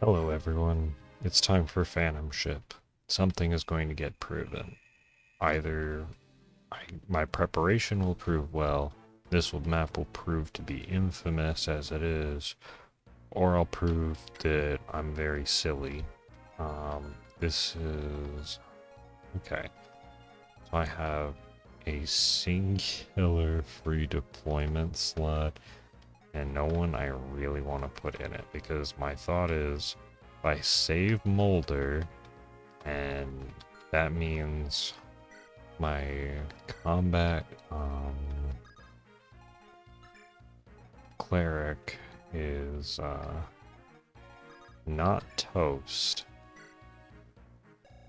Hello everyone, it's time for Phantom Ship. Something is going to get proven. Either my preparation will prove well, map will prove to be infamous as it is, or I'll prove that I'm very silly. This is... okay. So I have a singular free deployment slot, and no one I really want to put in it, because my thought is, if I save Molder, and that means my combat cleric is not toast.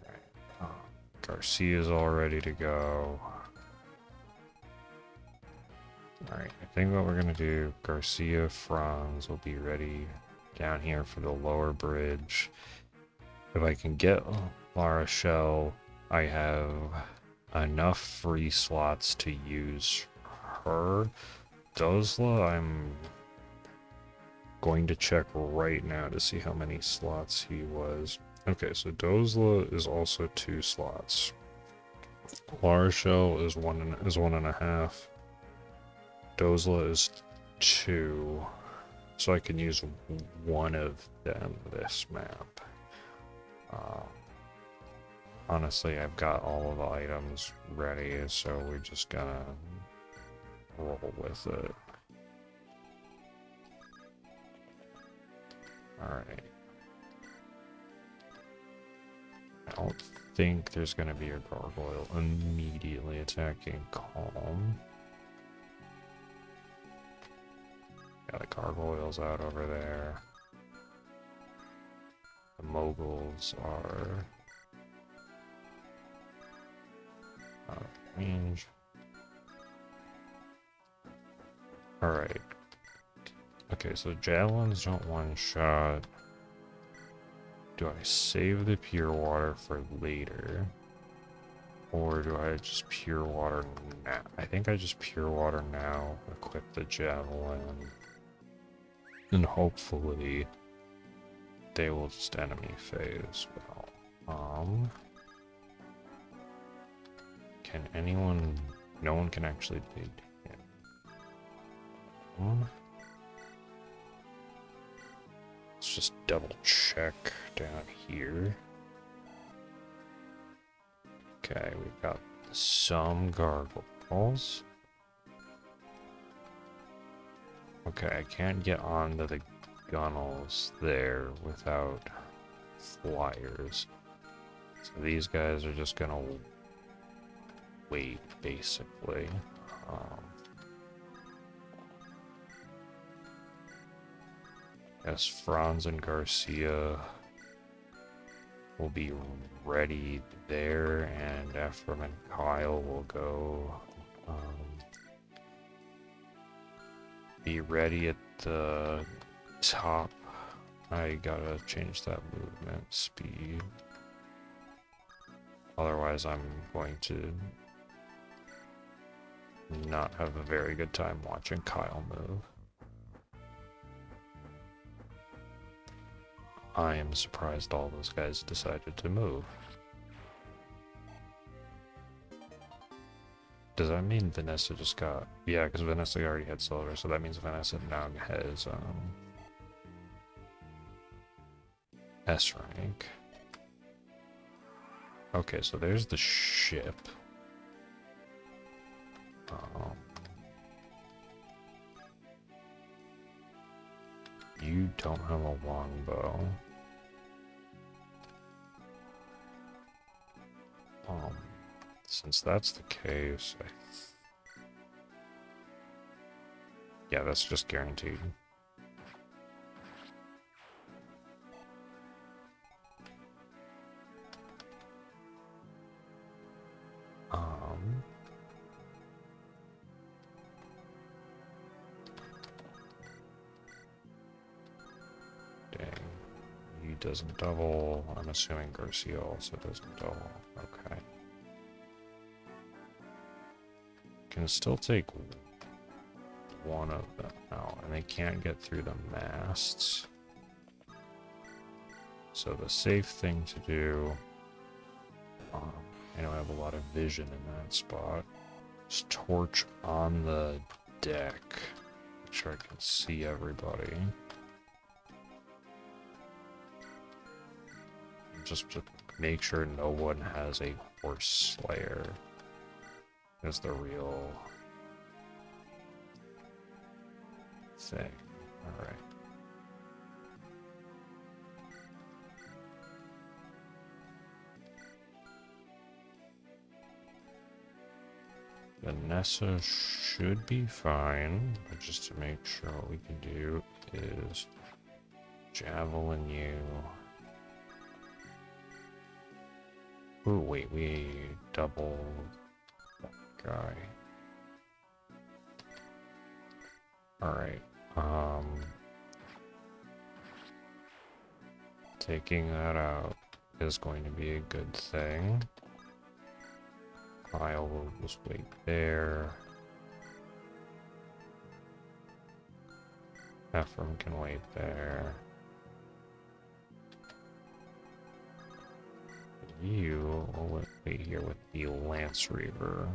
Right. Garcia's all ready to go. Alright, I think what we're gonna do, Garcia, Franz will be ready down here for the lower bridge. If I can get Lara Shell, I have enough free slots to use her. Dozla, I'm going to check right now to see how many slots he was. Okay, so Dozla is also 2 slots. Lara Shell is one and a half. Dozla is 2. So I can use one of them this map. Honestly, I've got all of the items ready, so we're just gonna roll with it. Alright. I don't think there's gonna be a gargoyle immediately attacking Calm. Yeah, the gargoyles out over there. The moguls are out of range. Alright. Okay, so javelins don't one-shot. Do I save the pure water for later? Or do I just pure water now? I think I just pure water now, equip the javelin, and hopefully they will just enemy phase well. Can anyone... no one can actually beat him. Let's just double check down here. Okay, we've got some gargoyles. Okay, I can't get onto the gunnels there without flyers. So these guys are just gonna wait, basically. Yes, Franz and Garcia will be ready there, and Ephraim and Kyle will go be ready at the top. I gotta change that movement speed. Otherwise, I'm going to not have a very good time watching Kyle move. I am surprised all those guys decided to move. Does that mean Vanessa just got... yeah, because Vanessa already had silver, so that means Vanessa now has S rank. Okay, so there's the ship. You don't have a longbow. Since that's the case, yeah, that's just guaranteed. Dang. He doesn't double. I'm assuming Garcia also doesn't double. Okay. Can still take one of them out, and they can't get through the masts. So the safe thing to do, I know I have a lot of vision in that spot, is torch on the deck. Make sure I can see everybody. Just to make sure no one has a horse slayer as the real thing. Alright. Vanessa should be fine, but just to make sure what we can do is javelin you. Ooh, wait, we double that guy. Alright, taking that out is going to be a good thing. Kyle will just wait there. Ephraim can wait there. You will wait here with the Lance Reaver.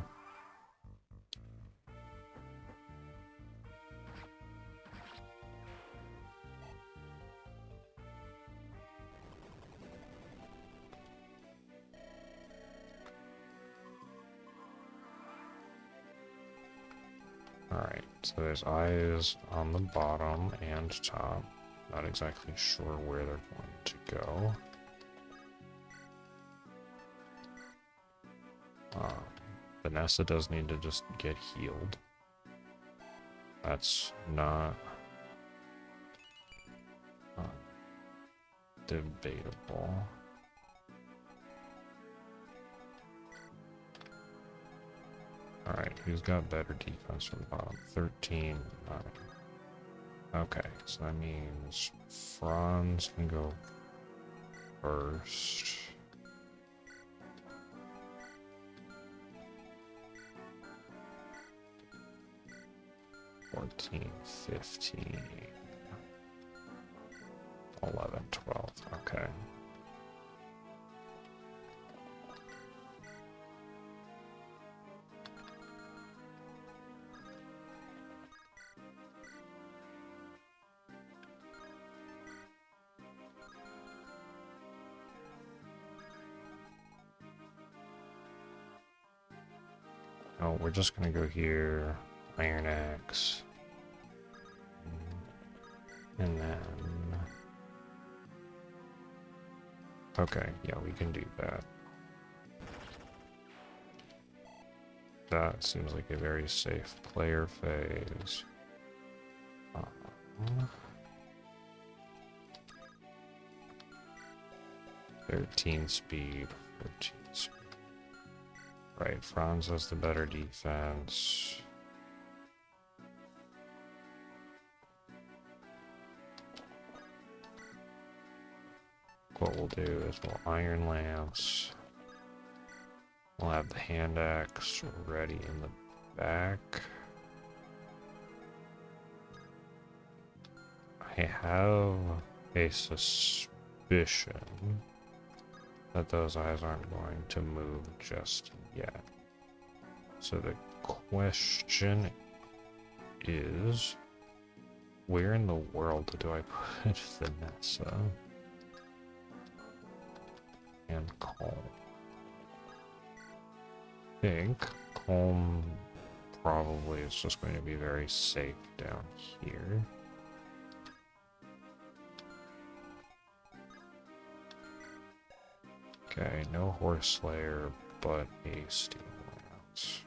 Alright, so there's eyes on the bottom and top. Not exactly sure where they're going to go. Vanessa does need to just get healed. That's not debatable. Alright, who's got better defense from the bottom? 13, 9. Okay, so that means Franz can go first. Fourteen, 15, 11, 12, okay. Oh, we're just gonna go here, Iron Axe, and then... Okay, yeah, we can do that. That seems like a very safe player phase. 13 speed, 14 speed. Right, Franz has the better defense. What we'll do is we'll Iron Lance. We'll have the hand axe ready in the back. I have a suspicion that those eyes aren't going to move just yet. So the question is, where in the world do I put Vanessa and Calm? I think Calm probably is just going to be very safe down here. Okay, no Horse Slayer, but a Steel Lance.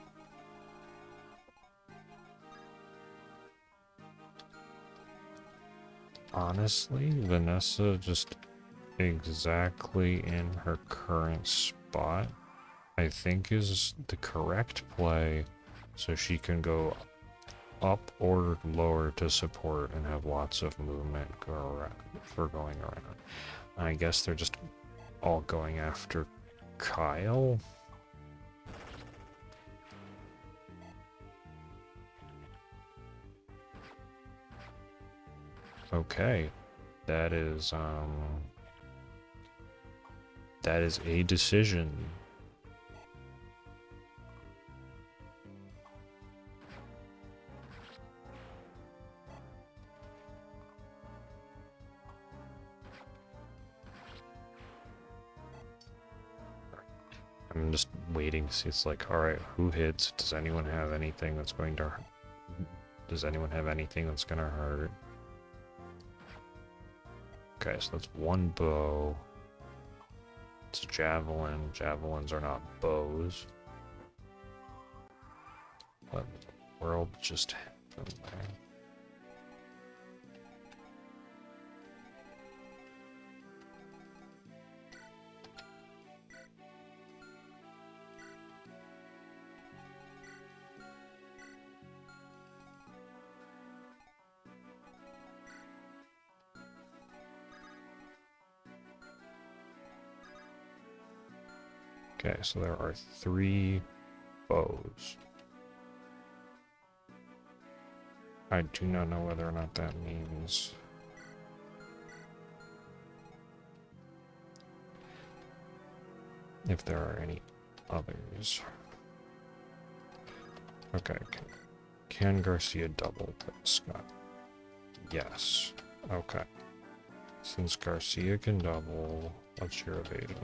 Honestly, Vanessa just exactly in her current spot, I think is the correct play, so she can go up or lower to support and have lots of movement go around for going around. I guess they're just all going after Kyle. Okay, that is That is a decision. I'm just waiting to see. It's like, alright, who hits? Does anyone have anything that's going to hurt? Does anyone have anything that's going to hurt? Okay, so that's one bow. It's a javelin. Javelins are not bows. What in the world just happened there? Okay, so there are 3 bows. I do not know whether or not that means... if there are any others. Okay, can Garcia double this guy? Yes. Okay. Since Garcia can double, what's your evasion?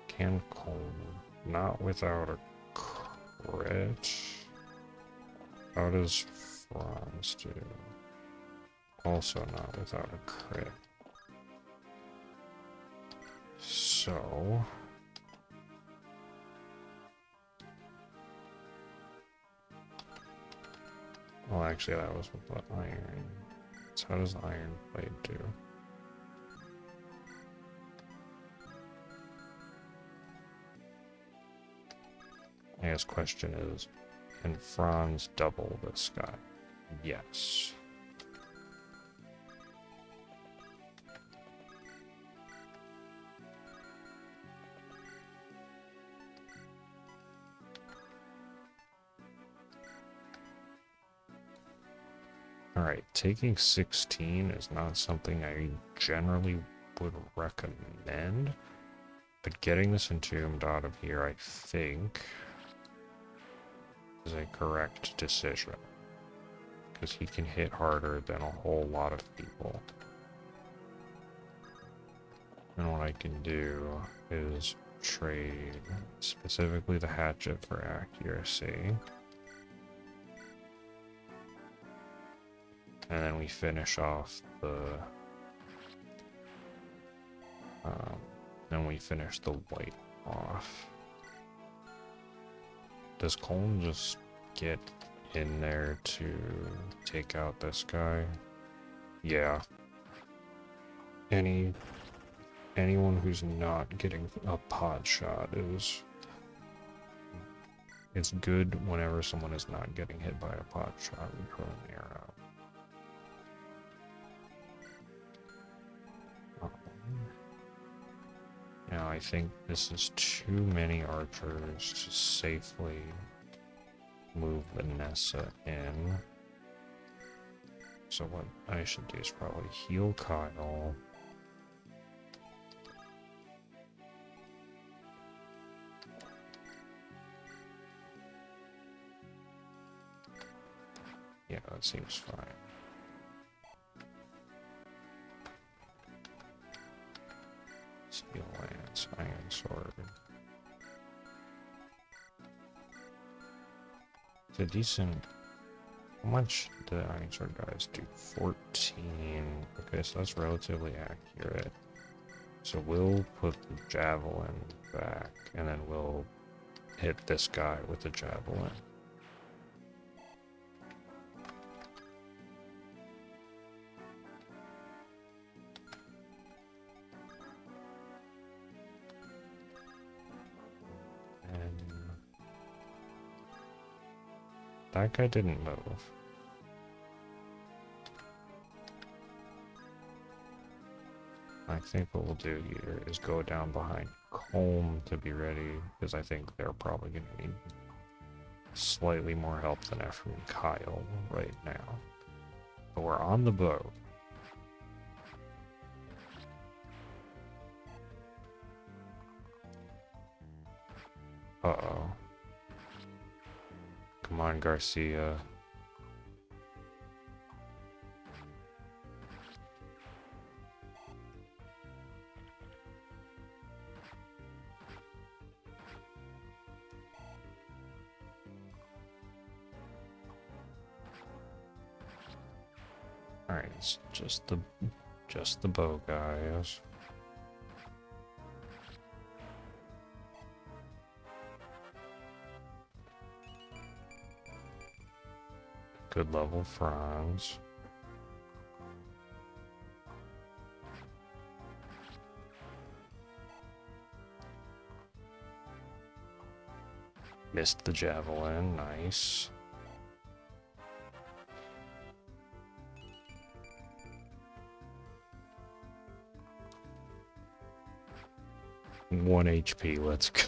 Can Colm, not without a crit. How does Franz do? Also not without a crit. So... well, actually that was with the iron. So how does the iron blade do? I guess question is, can Franz double this guy? Yes. Alright, taking 16 is not something I generally would recommend, but getting this entombed out of here, I think, is a correct decision. Because he can hit harder than a whole lot of people. And what I can do is trade specifically the hatchet for accuracy. And then we finish off the... then we finish the white off. Does Colm just get in there to take out this guy? Yeah. Anyone who's not getting a pot shot is... it's good whenever someone is not getting hit by a pot shot and throw an arrow. Now I think this is too many archers to safely move Vanessa in. So what I should do is probably heal Kyle. Yeah, that seems fine. Steel lance, iron sword. It's a decent... how much do the iron sword guys do? 14. Okay, so that's relatively accurate. So we'll put the javelin back, and then we'll hit this guy with the javelin. That guy didn't move. I think what we'll do here is go down behind Colm to be ready, because I think they're probably going to need slightly more help than Ephraim and Kyle right now. But we're on the boat. Uh-oh. Come on, Garcia. Alright, it's just the bow, guys. Good level Franz. Missed the javelin, nice. One HP, let's go.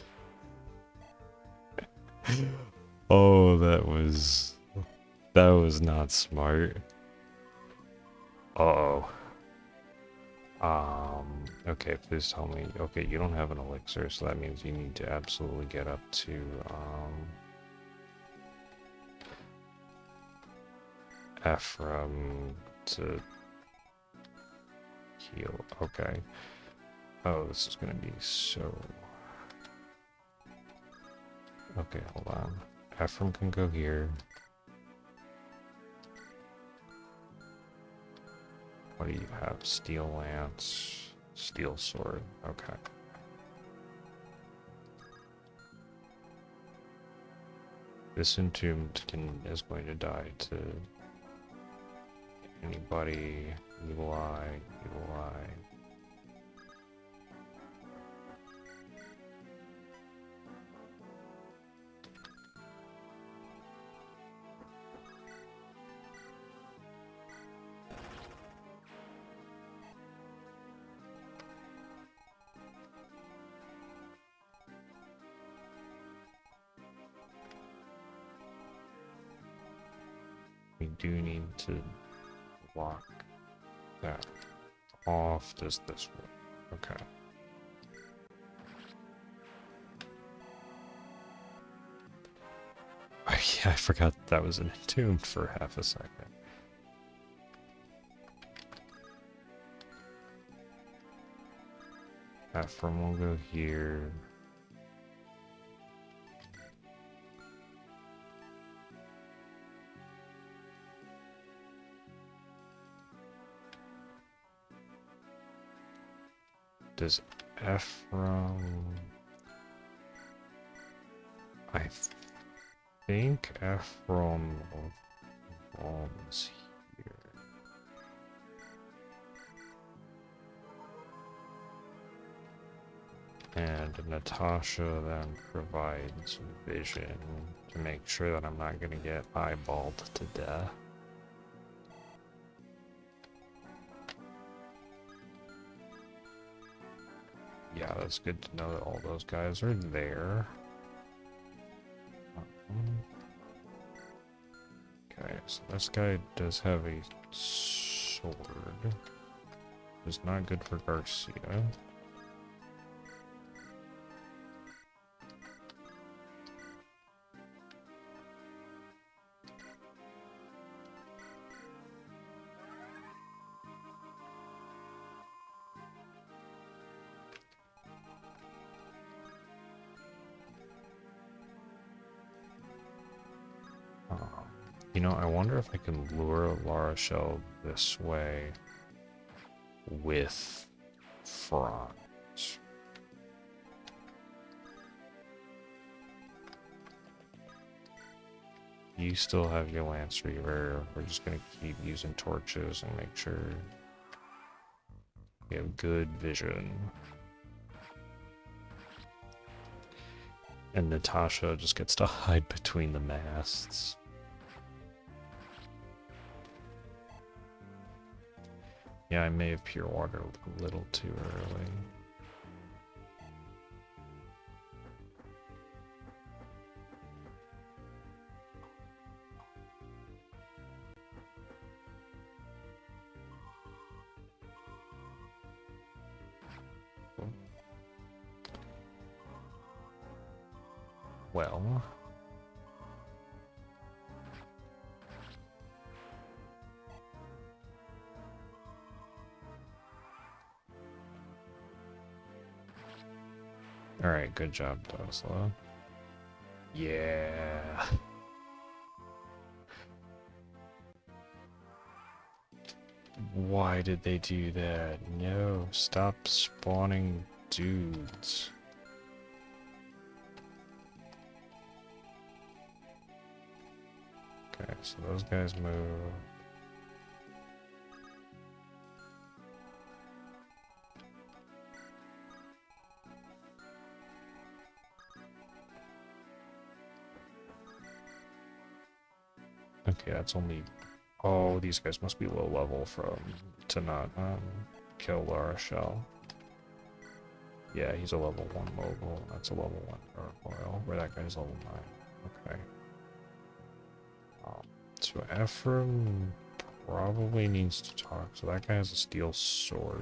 Oh, that was not smart. Uh-oh. Okay, please tell me. Okay, you don't have an elixir, so that means you need to absolutely get up to, Ephraim to heal. Okay. Oh, this is gonna be so... Okay, hold on. Ephraim can go here. What do you have? Steel lance, steel sword. Okay. This entombed is going to die to anybody. Evil eye, evil eye. We do need to lock that off. Does this work? Okay. Yeah, I forgot that was entombed for half a second. Ephraim will go here. Does Ephraim... I think Ephraim belongs here. And Natasha then provides vision to make sure that I'm not going to get eyeballed to death. Yeah, that's good to know that all those guys are there. Okay, so this guy does have a sword. It's not good for Garcia. You know, I wonder if I can lure Lara Shell this way with Franz. You still have your Lance Reaver. We're just gonna keep using torches and make sure we have good vision. And Natasha just gets to hide between the masts. Yeah, I may have pure water a little too early. Well. Alright, good job, Tesla. Yeah. Why did they do that? No, stop spawning dudes. Okay, so those guys move. Okay, that's only... Oh, these guys must be low level to not kill Lara Shell. Yeah, he's a level 1 mobile. That's a level 1 gargoyle. Where that guy's level 9. Okay. So Ephraim probably needs to talk. So that guy has a steel sword.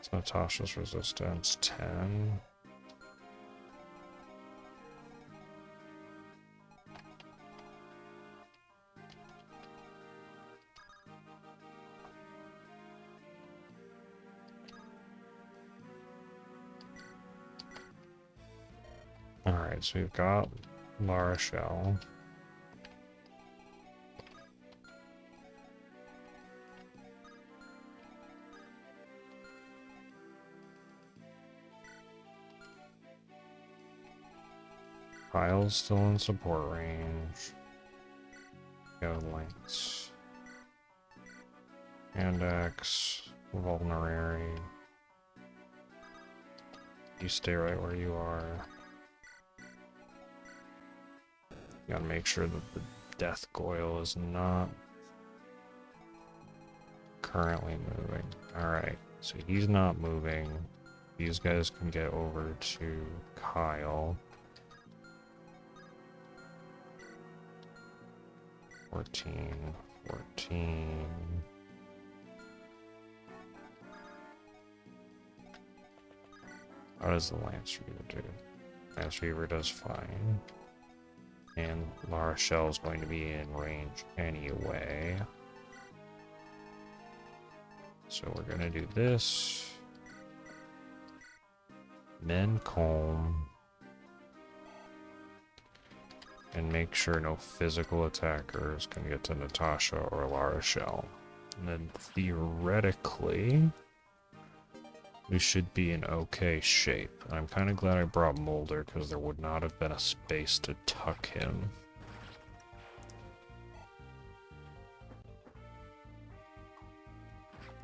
So Natasha's resistance 10. Alright, so we've got Lara Shell. Kyle's still in support range. Go Lynx. Andax. Vulnerary. You stay right where you are. You gotta make sure that the Death Goyle is not currently moving. Alright, so he's not moving. These guys can get over to Kyle. 14. How does the Lance Reaver do? Lance Reaver does fine. And Lara Shell is going to be in range anyway. So we're going to do this. Then comb. And make sure no physical attackers can get to Natasha or Lara Shell. And then theoretically, we should be in okay shape. I'm kind of glad I brought Molder because there would not have been a space to tuck him.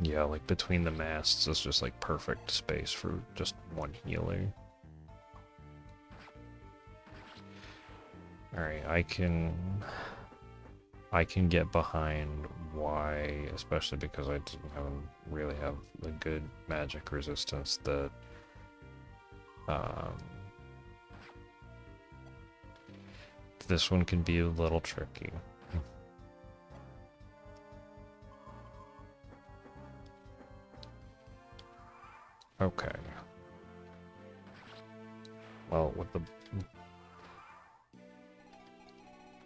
Yeah, like between the masts is just like perfect space for just one healer. Alright, I can get behind why, especially because I didn't really have a good magic resistance that this one can be a little tricky. Okay. Well, what the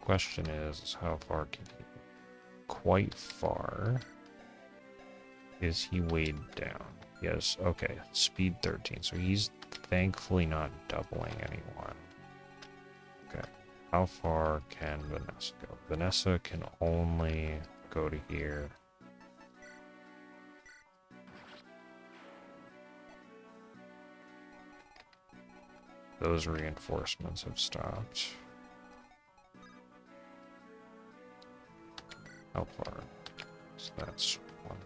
question is how far can he? Quite far. Is he weighed down? Yes, okay. Speed 13. So he's thankfully not doubling anyone. Okay. How far can Vanessa go? Vanessa can only go to here. Those reinforcements have stopped. How far? So that's 1,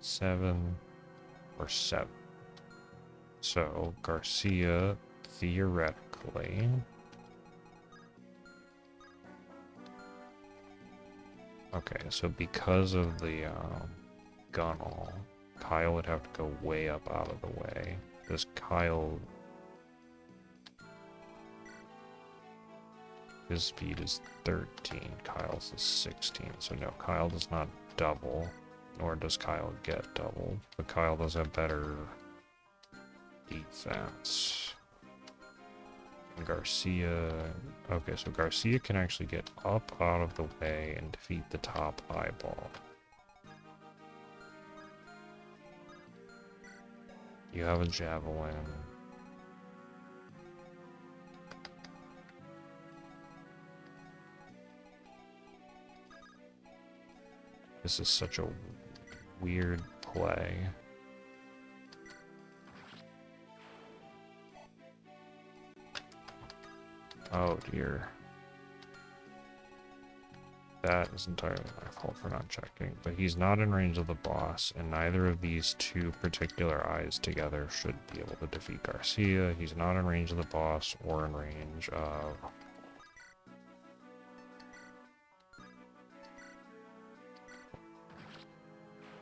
7, or 7. So Garcia, theoretically, okay, so because of the Gunnel. Kyle would have to go way up out of the way. This Kyle... His speed is 13, Kyle's is 16, so no, Kyle does not double, nor does Kyle get double, but Kyle does have better defense. And Garcia... Okay, so Garcia can actually get up out of the way and defeat the top eyeball. You have a javelin. This is such a weird play. Oh dear. That is entirely my fault for not checking. But he's not in range of the boss, and neither of these two particular eyes together should be able to defeat Garcia. He's not in range of the boss or in range of...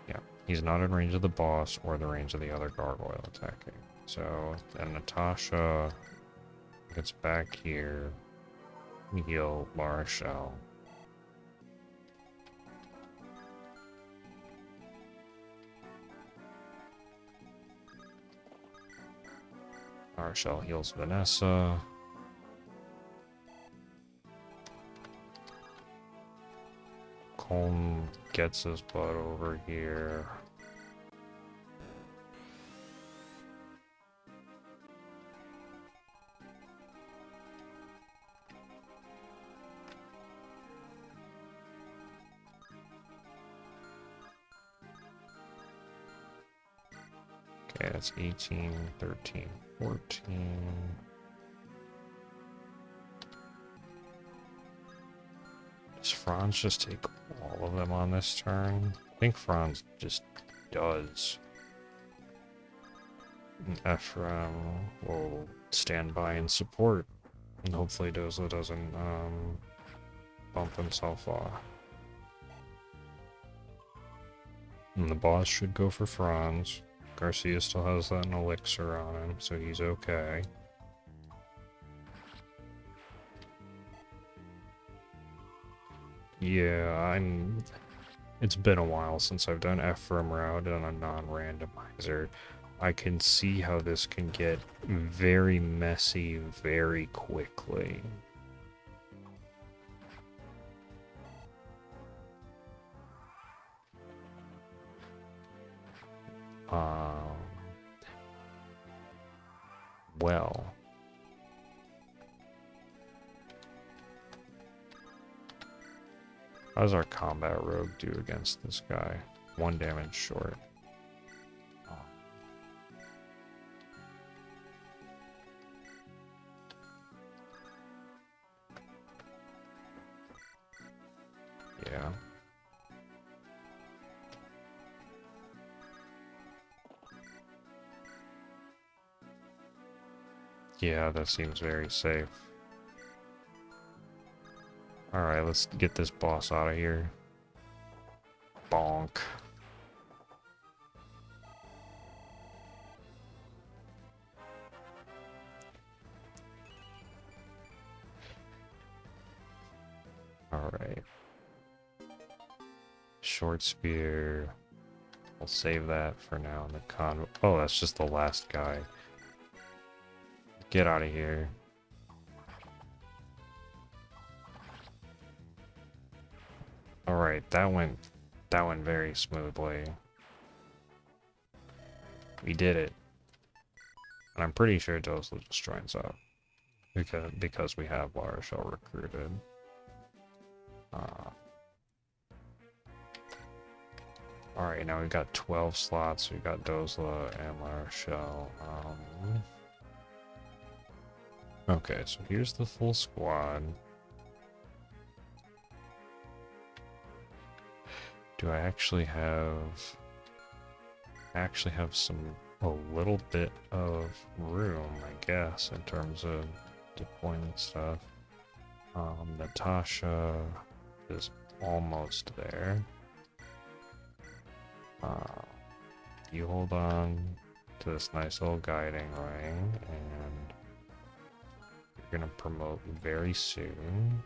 Yeah, he's not in range of the boss or the range of the other gargoyle attacking. So then Natasha gets back here. Heal Marshall. Marshall heals Vanessa. Colm gets his butt over here. Okay, that's 18, 13, 14. Does Franz just take all of them on this turn? I think Franz just does. And Ephraim will stand by and support. And hopefully Dozla doesn't bump himself off. And the boss should go for Franz. Garcia still has that elixir on him, so he's okay. Yeah, it's been a while since I've done Ephraim route on a non-randomizer. I can see how this can get very messy very quickly. Well. How does our combat rogue do against this guy? 1 damage short. Yeah. Yeah, that seems very safe. Alright, let's get this boss out of here. Bonk. Alright. Short spear. We'll save that for now. The con. Oh, that's just the last guy. Get out of here. Alright, that went very smoothly. We did it. And I'm pretty sure Dozla just joins up. Because we have Larshell recruited. Alright, now we've got 12 slots. We've got Dozla and Larshell. Okay, so here's the full squad. Do I actually have a little bit of room, I guess, in terms of deployment stuff. Natasha is almost there. Uh, you hold on to this nice little guiding ring, and you're gonna promote very soon.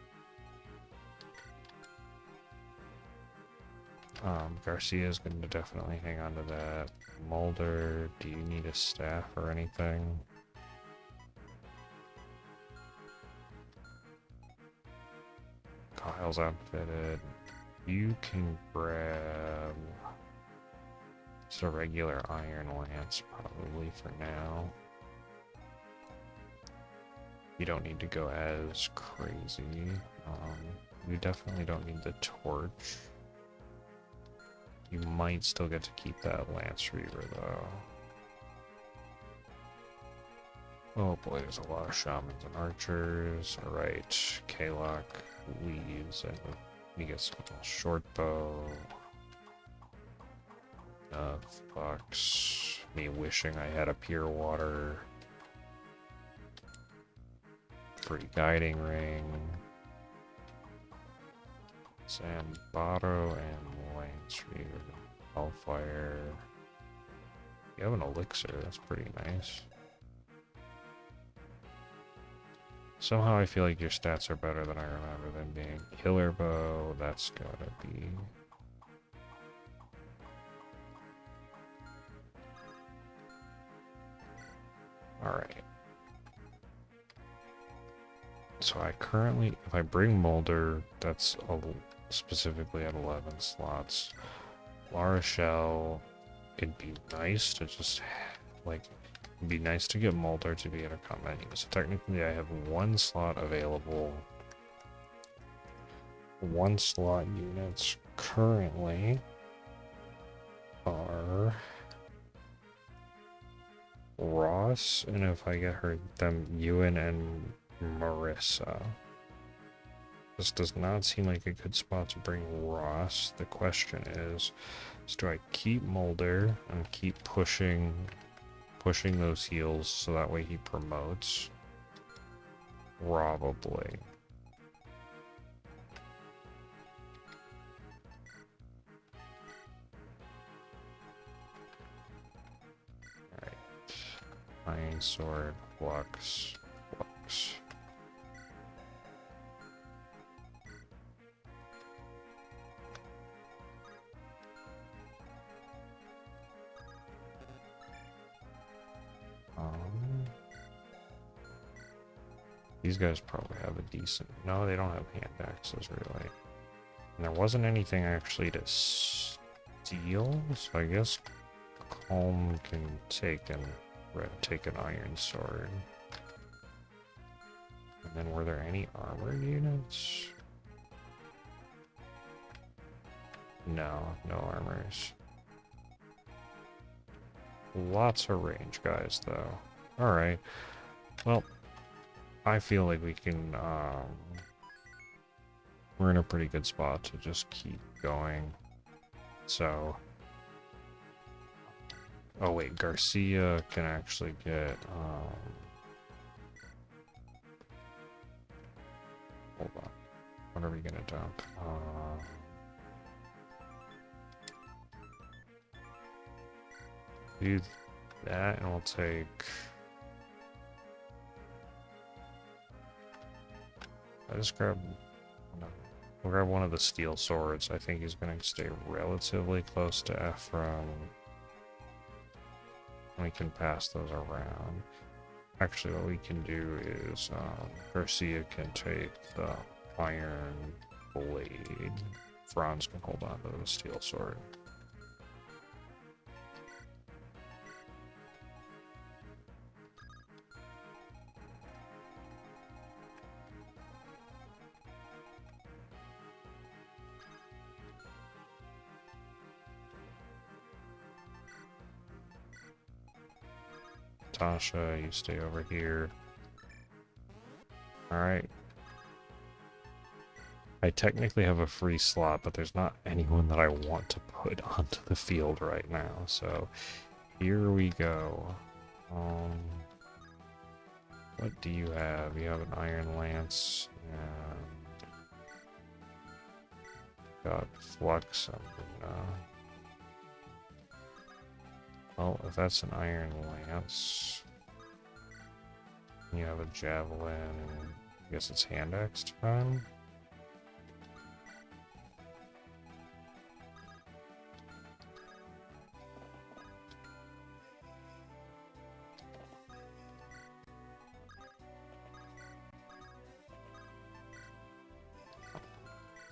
Garcia is going to definitely hang on to that. Mulder, do you need a staff or anything? Kyle's outfitted. You can grab just a regular iron lance probably for now. You don't need to go as crazy. You definitely don't need the torch. You might still get to keep that Lance Reaver, though. Oh boy, there's a lot of shamans and archers. Alright, Kalok leaves, and we get some short bow. Fucks. Me wishing I had a pure water. Free guiding ring. Zambato and Lance Reaver. Hellfire. You have an elixir, that's pretty nice. Somehow I feel like your stats are better than I remember them being. Killer bow, that's gotta be. Alright. So I currently, if I bring Mulder, that's specifically at 11 slots. La Rochelle, it'd be nice to just, like, it'd be nice to get Mulder to be in a combat unit. So technically I have one slot available. One slot units currently are Ross, and if I get her, them Ewan and Marissa. This does not seem like a good spot to bring Ross. The question is do I keep Mulder and keep pushing those heals so that way he promotes? Probably. Alright. Iron Sword, Flux. These guys probably have a decent... No, they don't have hand axes, really. And there wasn't anything actually to steal, so I guess Calm can take an iron sword. And then were there any armored units? No, no armors. Lots of range guys, though. Alright. Well, I feel like we can, we're in a pretty good spot to just keep going. So, oh wait, Garcia can actually get, hold on, what are we gonna dump? Do that, and we'll take... I just grab... No, we'll grab one of the steel swords. I think he's going to stay relatively close to Ephraim. We can pass those around. Actually, what we can do is Garcia can take the iron blade. Franz can hold on to the steel sword. Tasha, you stay over here. Alright. I technically have a free slot, but there's not anyone that I want to put onto the field right now. So, here we go. What do you have? You have an iron lance, and got flux. I'm gonna Well, if that's an iron lance, you have a javelin. I guess it's hand axe time.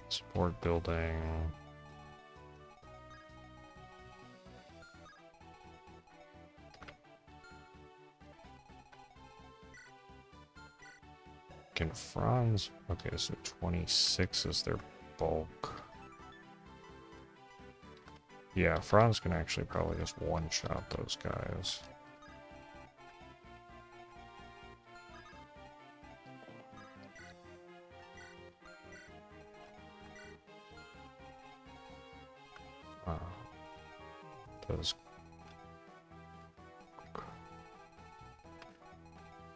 Support building. Can Franz? Okay, so 26 is their bulk. Yeah, Franz can actually probably just one-shot those guys. Those.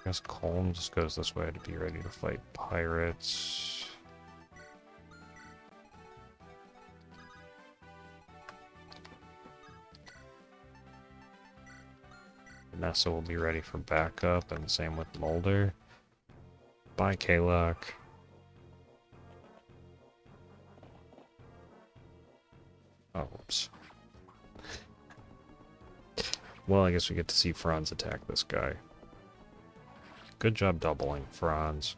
I guess Colm just goes this way to be ready to fight pirates. Vanessa will be ready for backup, and same with Mulder. Bye, Kalok. Oh, oops. Well, I guess we get to see Franz attack this guy. Good job doubling, Franz.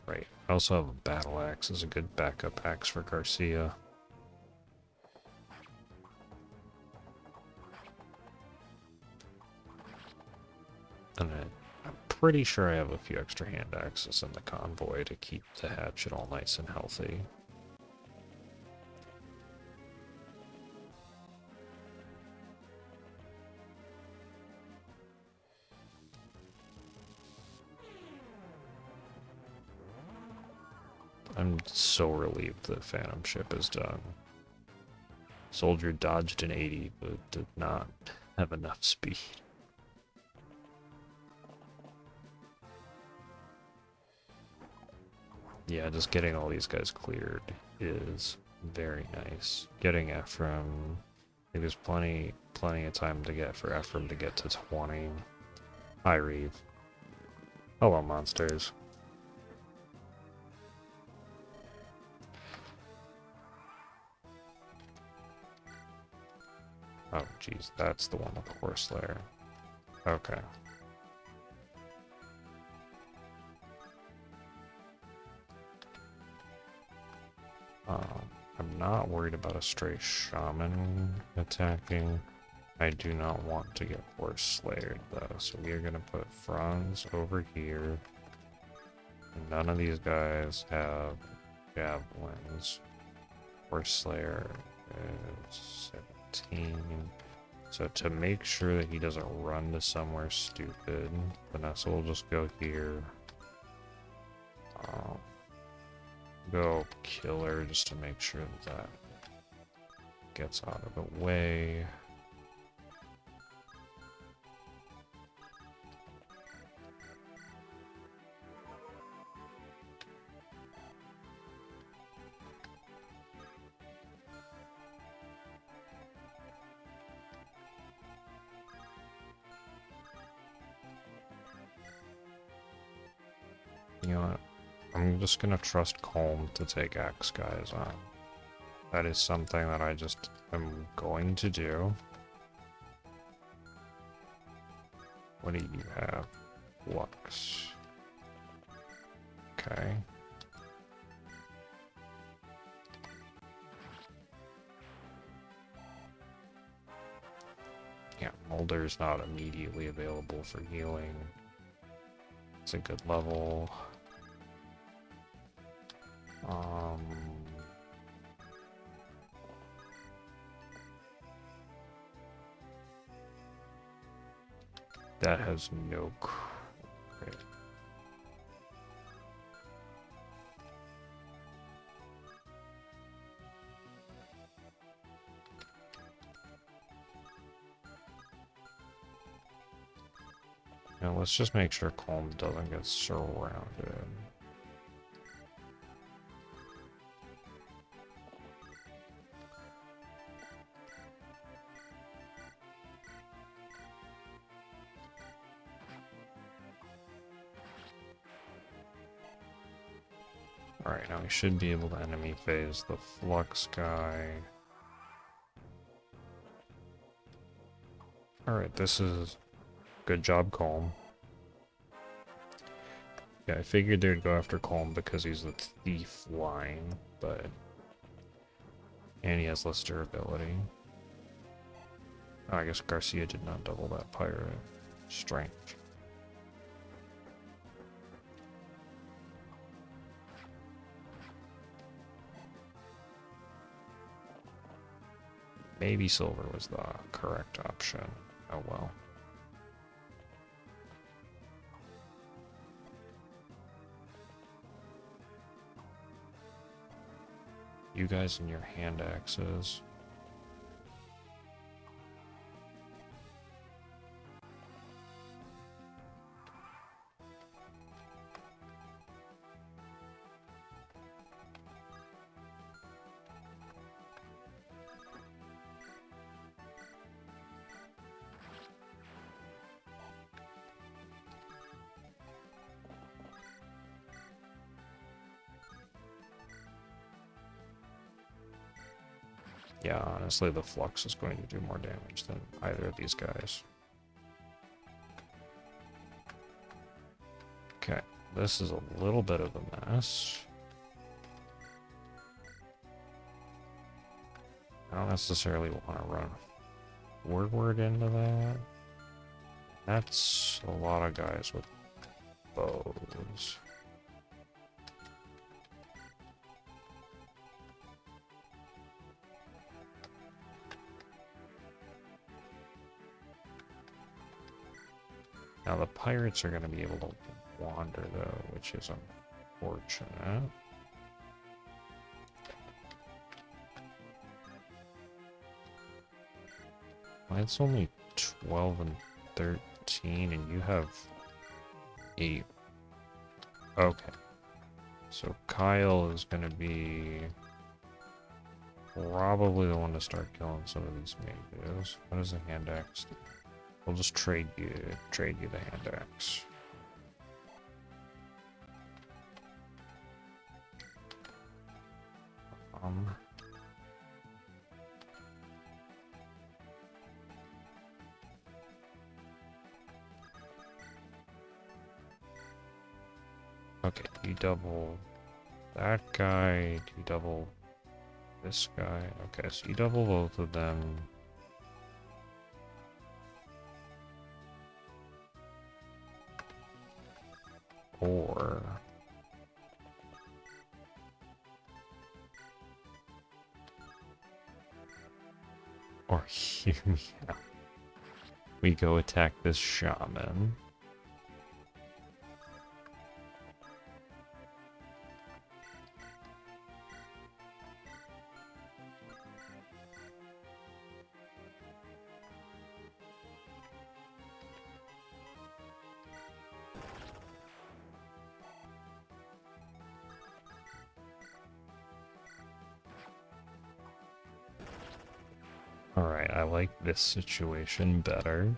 Right. I also have a battle axe as a good backup axe for Garcia. And I'm pretty sure I have a few extra hand axes in the convoy to keep the hatchet all nice and healthy. I'm so relieved the Phantom ship is done. Soldier dodged an 80, but did not have enough speed. Yeah, just getting all these guys cleared is very nice. Getting Ephraim, I think there's plenty of time to get for Ephraim to get to 20. Hi, Reeve. Hello, monsters. Oh, geez, that's the one with the horse lair. Okay. I'm not worried about a stray shaman attacking. I do not want to get horse slayed though, so we are gonna put Franz over here. And none of these guys have javelins. Horse slayer is 17. So to make sure that he doesn't run to somewhere stupid, Vanessa will just go here. Go kill her just to make sure that gets out of the way. You know what? I'm just gonna trust Colm to take X guys on. That is something that I just am going to do. What do you have? Lux. Okay. Yeah, Mulder's not immediately available for healing. It's a good level. That has no crit. Now let's just make sure Colm doesn't get surrounded. Alright, now we should be able to enemy phase the flux guy. Alright, this is... Good job, Calm. Yeah, I figured they'd go after Calm because he's the thief line, but... And he has less durability. Oh, I guess Garcia did not double that pirate strength. Maybe silver was the correct option. Oh well. You guys and your hand axes. Yeah, honestly, the flux is going to do more damage than either of these guys. Okay, this is a little bit of a mess. I don't necessarily want to run forward into that. That's a lot of guys with bows. Now the pirates are going to be able to wander though, which is unfortunate. Mine's only 12 and 13 and you have 8. Okay. So Kyle is going to be probably the one to start killing some of these mages. What does a hand axe do? We'll just trade you the hand axe. Okay, you double that guy, you double this guy. Okay, so you double both of them. Or hear me out. We go attack this shaman. Alright, I like this situation better.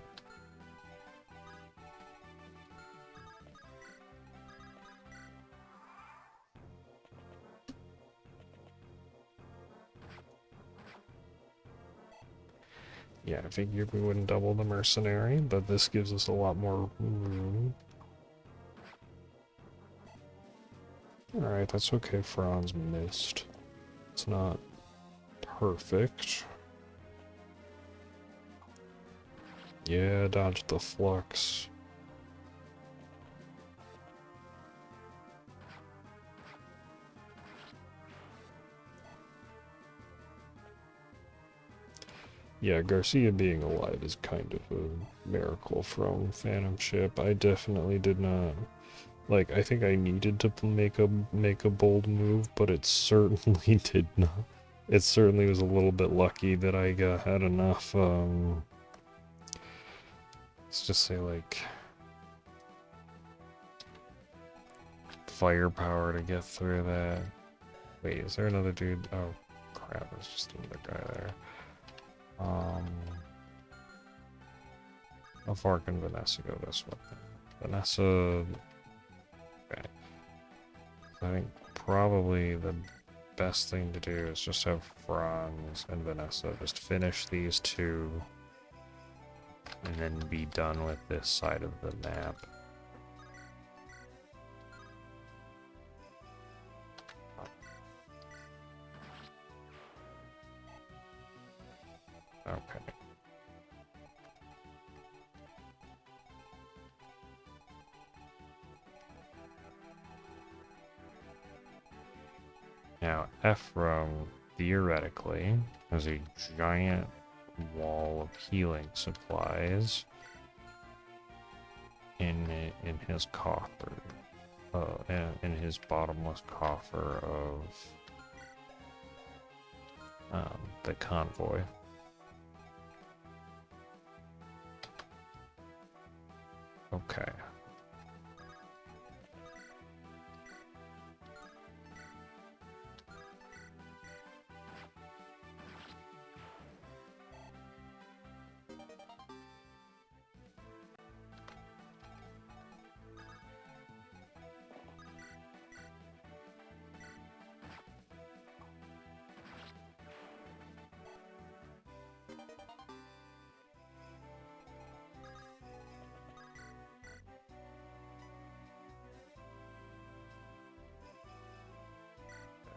Yeah, I figured we wouldn't double the mercenary, but this gives us a lot more room. Alright, that's okay. Franz missed. It's not perfect. Yeah, dodge the flux. Yeah, Garcia being alive is kind of a miracle from Phantom Ship. I definitely did not... Like, I think I needed to make a bold move, but it certainly did not. It certainly was a little bit lucky that I had enough, let's just say, like, firepower to get through that. Wait, is there another dude? Oh, crap, there's just another guy there. How far can Vanessa go this way? Vanessa... Okay. I think probably the best thing to do is just have Franz and Vanessa just finish these two and then be done with this side of the map. Okay. Now, Ephraim, theoretically, has a giant wall of healing supplies in his coffer, in his bottomless coffer of the convoy. Okay.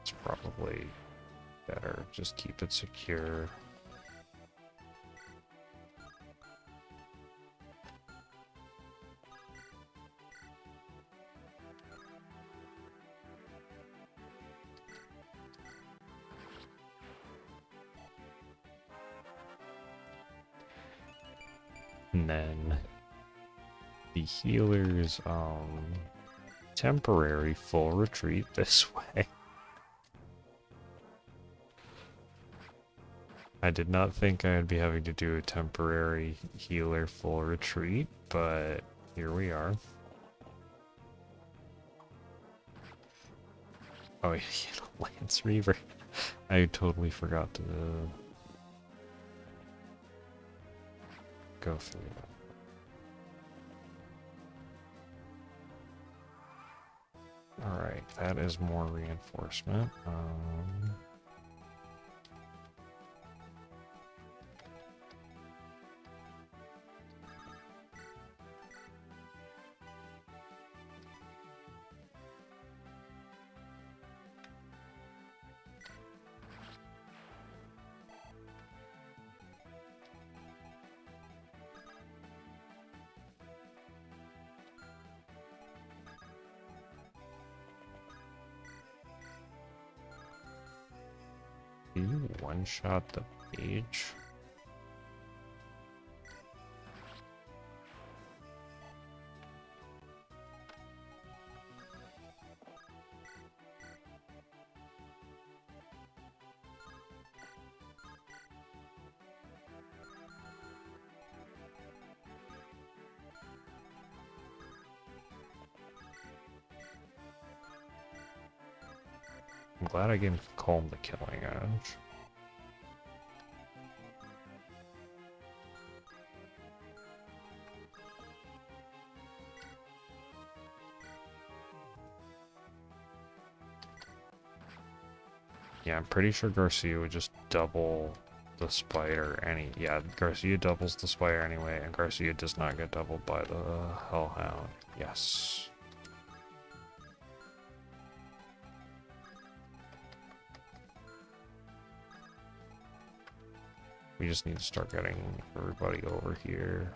It's probably better. Just keep it secure. And then the healer's temporary full retreat this way. I did not think I'd be having to do a temporary healer full retreat, but here we are. Oh, yeah, Lance Reaver. I totally forgot to go through that. Alright, that is more reinforcement. Do you one-shot the page? I'm glad I gave Calm the killing edge. Yeah, I'm pretty sure Garcia would just double the spider yeah, Garcia doubles the spider anyway, and Garcia does not get doubled by the Hellhound. Yes. We just need to start getting everybody over here.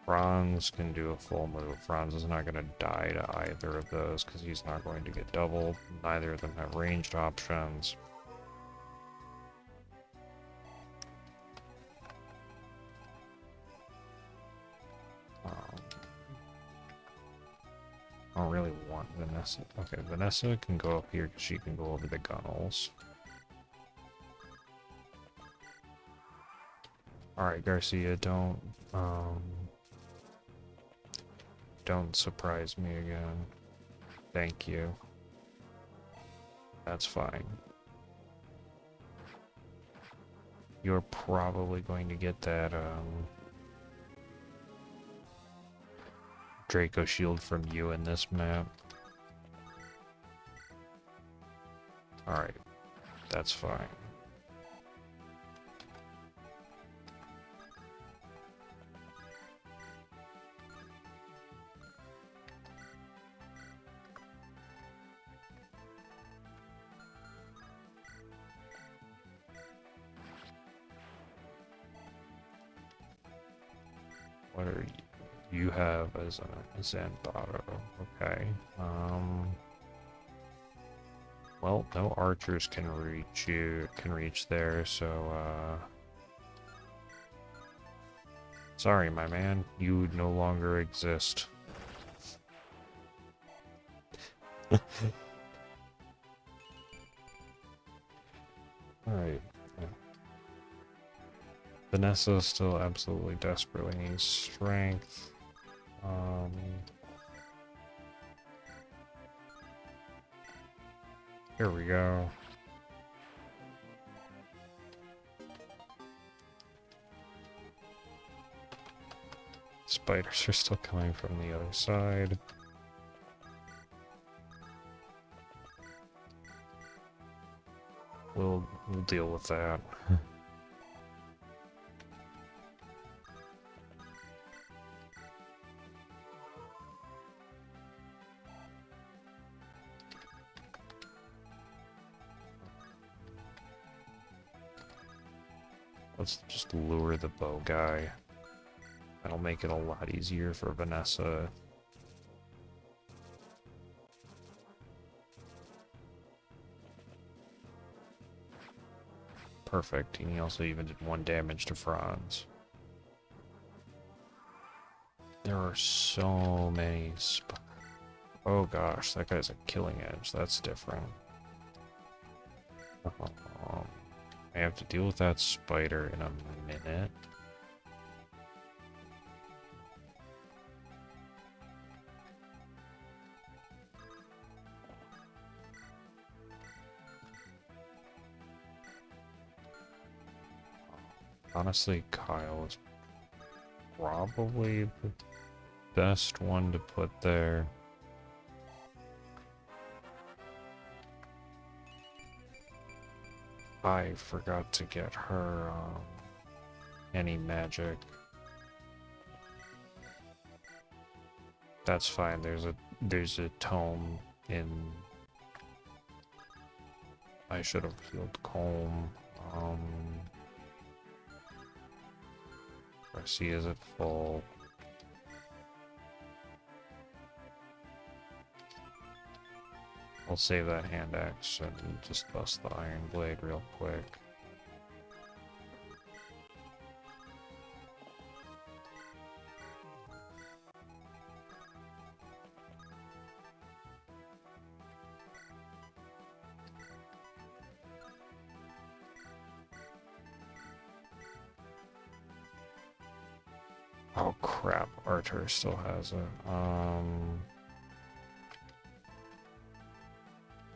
Franz can do a full move. Franz is not going to die to either of those because he's not going to get doubled. Neither of them have ranged options. I don't really want Vanessa. Okay, Vanessa can go up here because she can go over the gunnels. Alright, Garcia, don't surprise me again. Thank you. That's fine. You're probably going to get that, Draco shield from you in this map. Alright, that's fine. What are you have as a Zanbato? Okay. Well, no archers can reach there, so sorry, my man, you no longer exist. Alright. Vanessa still absolutely desperately needs strength. Here we go. Spiders are still coming from the other side. We'll deal with that. Let's just lure the bow guy. That'll make it a lot easier for Vanessa. Perfect. And he also even did 1 damage to Franz. There are so many oh gosh, that guy's a killing edge. That's different. I have to deal with that spider in a minute. Honestly, Kyle is probably the best one to put there. I forgot to get her any magic. That's fine. There's a tome in. I should have healed Colm. Garcia's at full. I'll save that hand axe and just bust the iron blade real quick. Oh crap, Archer still has it.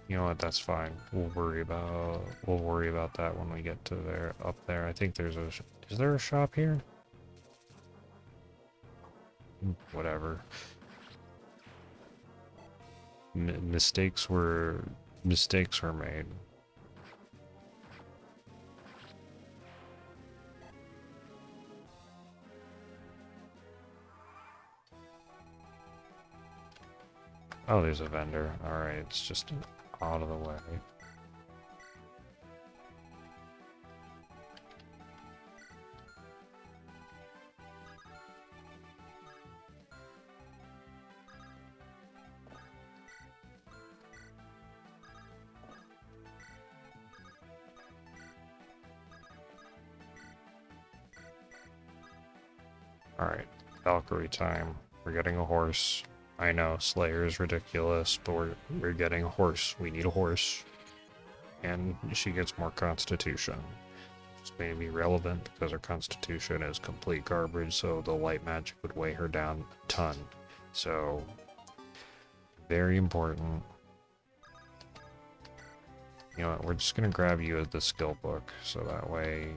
You know what, that's fine. We'll worry about that when we get to up there. I think there's is there a shop here? Whatever. Mistakes were made. Oh, there's a vendor. Alright, it's just out of the way. Alright, Valkyrie time. We're getting a horse. I know, Slayer is ridiculous, but we're getting a horse. We need a horse. And she gets more constitution. It's going to be relevant because her constitution is complete garbage, so the light magic would weigh her down a ton. So, very important. You know what, we're just going to grab you as the skill book, so that way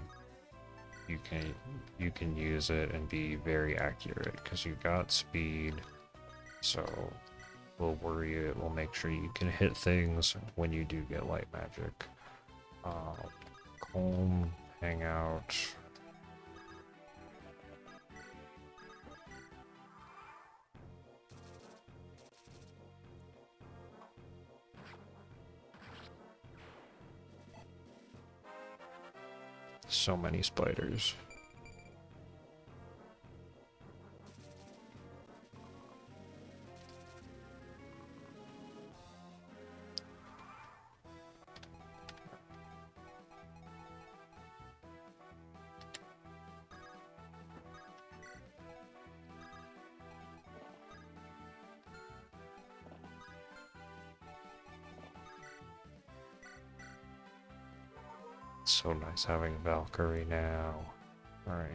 you can use it and be very accurate, because you got speed. So will worry it will make sure you can hit things when you do get light magic. Calm, hang out. So many spiders. So nice having Valkyrie now. Alright.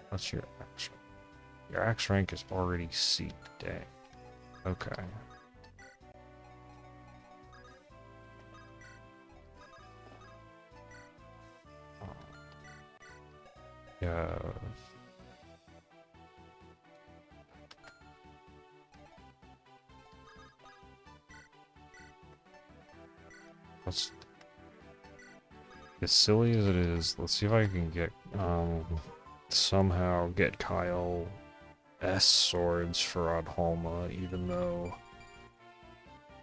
What's your axe? Your axe rank is already C. Dang. Okay. Yeah. Let's, as silly as it is, let's see if I can get somehow get Kyle S swords for Adholma, even though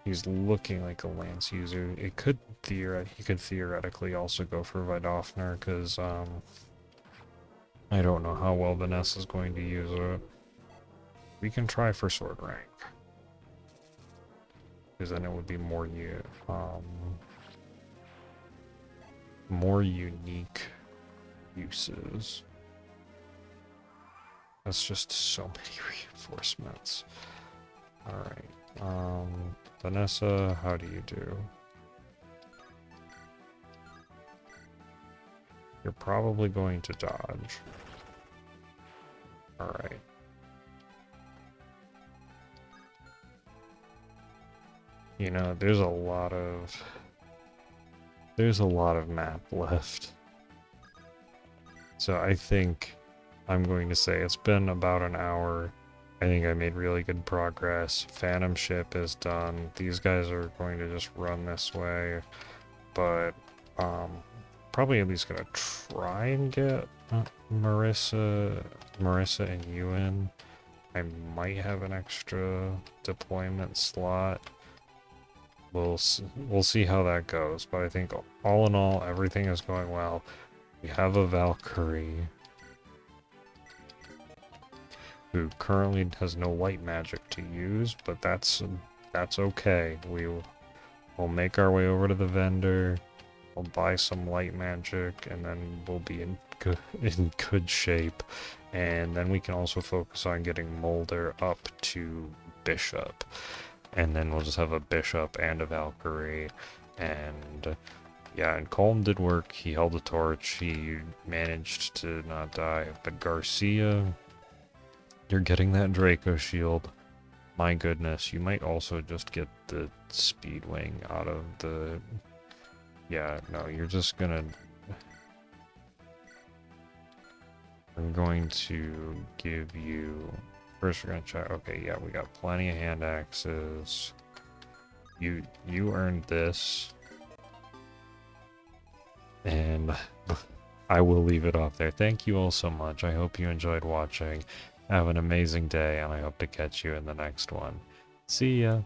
he's looking like a lance user. It could he could theoretically also go for Vidofner, because I don't know how well Vanessa's going to use it. We can try for sword rank, because then it would be more more unique uses. That's just so many reinforcements. Alright, Vanessa, how do you do? You're probably going to dodge. Alright. You know, there's a lot of map left. So I think I'm going to say it's been about an hour. I think I made really good progress. Phantom ship is done. These guys are going to just run this way, but probably at least gonna try and get Marissa and Ewan. I might have an extra deployment slot. We'll see how that goes, but I think all in all, everything is going well. We have a Valkyrie who currently has no light magic to use, but that's okay. We'll make our way over to the vendor. We'll buy some light magic, and then we'll be in good shape. And then we can also focus on getting Mulder up to Bishop. And then we'll just have a Bishop and a Valkyrie. And yeah, and Colm did work. He held the torch. He managed to not die. But Garcia, you're getting that Draco shield. My goodness, you might also just get the speed wing out of the... Yeah, no, you're just gonna... I'm going to give you... First we're gonna check... Okay, yeah, we got plenty of hand axes. You earned this. And I will leave it off there. Thank you all so much. I hope you enjoyed watching. Have an amazing day, and I hope to catch you in the next one. See ya!